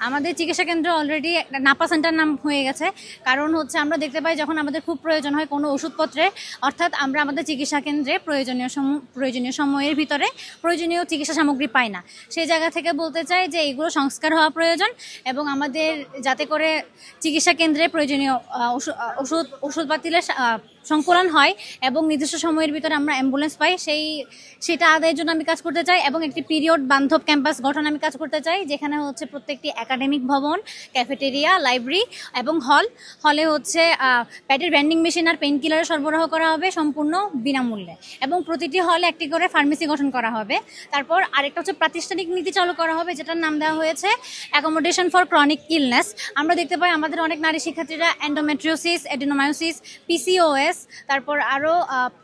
আমাদের চিকিৎসা কেন্দ্র অলরেডি নাপা সেন্টার নাম হয়ে গেছে। কারণ হচ্ছে আমরা দেখতে পাই যখন আমাদের খুব প্রয়োজন হয় কোনো ওষুধপত্রে, অর্থাৎ আমরা আমাদের চিকিৎসা কেন্দ্রে প্রয়োজনীয় সময়ের ভিতরে প্রয়োজনীয় চিকিৎসা সামগ্রী পাই না। সেই জায়গা থেকে বলতে চাই যে এগুলো সংস্কার হওয়া প্রয়োজন এবং আমাদের যাতে করে চিকিৎসা কেন্দ্রে প্রয়োজনীয় ওষুধপাতির সংকলন হয় এবং নির্দিষ্ট সময়ের ভিতরে আমরা অ্যাম্বুলেন্স পাই, সেটা আদায়ের জন্য আমি কাজ করতে চাই। এবং একটি পিরিয়ড বান্ধব ক্যাম্পাস গঠন আমি কাজ করতে চাই, যেখানে হচ্ছে প্রত্যেকটি একাডেমিক ভবন, ক্যাফেটেরিয়া, লাইব্রেরি এবং হলে হচ্ছে প্যাটের ভ্যান্ডিং মেশিন আর পেইন কিলারের সরবরাহ করা হবে সম্পূর্ণ বিনামূল্যে এবং প্রতিটি হলে একটি করে ফার্মেসি গঠন করা হবে। তারপর আরেকটা হচ্ছে প্রাতিষ্ঠানিক নীতি চালু করা হবে, যেটার নাম দেওয়া হয়েছে অ্যাকোমোডেশন ফর ক্রনিক ইলনেস। আমরা দেখতে পাই আমাদের অনেক নারী শিক্ষার্থীরা এন্ডোমেট্রিওসিস, এডিনোমায়োসিস, পিসিওএস, তারপর আরও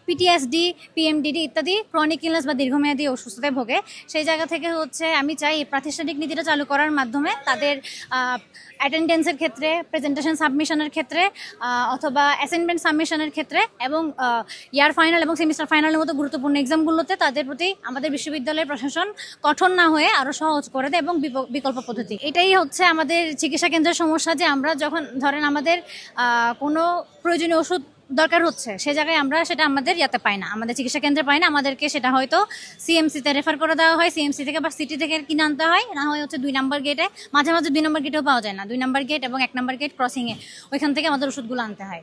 পিটিএসডি, পিএমডিডি ইত্যাদি ক্রনিক ইলনেস বা দীর্ঘমেয়াদী অসুস্থতায় ভোগে। সেই জায়গা থেকে হচ্ছে আমি চাই এই প্রাতিষ্ঠানিক নীতিটা চালু করার মাধ্যমে তাদের অ্যাটেন্ডেন্সের ক্ষেত্রে, প্রেজেন্টেশন সাবমিশনের ক্ষেত্রে অথবা অ্যাসাইনমেন্ট সাবমিশনের ক্ষেত্রে এবং ইয়ার ফাইনাল এবং সেমিস্টার ফাইনালের মতো গুরুত্বপূর্ণ এক্সামগুলোতে তাদের প্রতি আমাদের বিশ্ববিদ্যালয়ের প্রশাসন কঠোর না হয়ে আরও সহজ করে দেয় এবং বিকল্প পদ্ধতি। এটাই হচ্ছে আমাদের চিকিৎসা কেন্দ্রের সমস্যা, যে আমরা যখন ধরেন আমাদের কোনো প্রয়োজনীয় ওষুধ দরকার হচ্ছে, সে জায়গায় আমরা সেটা আমাদের পাই না, আমাদের চিকিৎসা কেন্দ্রে পাই না। আমাদেরকে সেটা হয়তো সিএমসিতে রেফার করে দেওয়া হয়, সিএমসি থেকে বা সিটি থেকে কিনে আনতে হয়, না হয় হচ্ছে 2 নম্বর গেটে, মাঝে মাঝে 2 নম্বর গেটেও পাওয়া যায় না, 2 নম্বর গেট এবং 1 নম্বর গেট ক্রসিংয়ে ওইখান থেকে আমাদের ওষুধগুলো আনতে হয়।